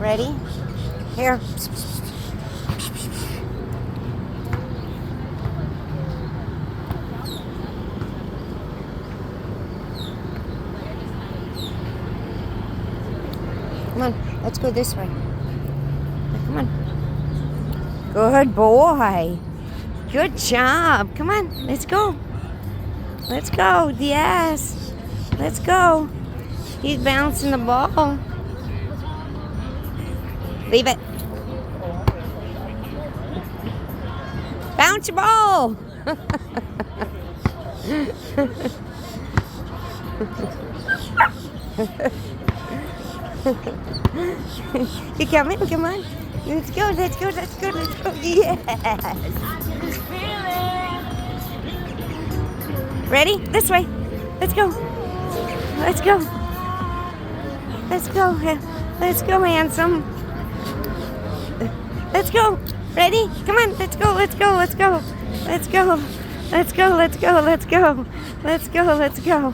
Ready? Here. Come on, let's go this way. Come on. Good boy. Good job. Come on, let's go. Let's go. Yes. Let's go. He's bouncing the ball. Leave it. Bounce your ball. You coming? Come on. Let's go, let's go, let's go, let's go. Yes. Ready? This way. Let's go. Let's go. Let's go. Let's go, handsome. Let's go. Ready? Come on. Let's go. Let's go. Let's go. Let's go. Let's go. Let's go. Let's go. Let's go. Let's go.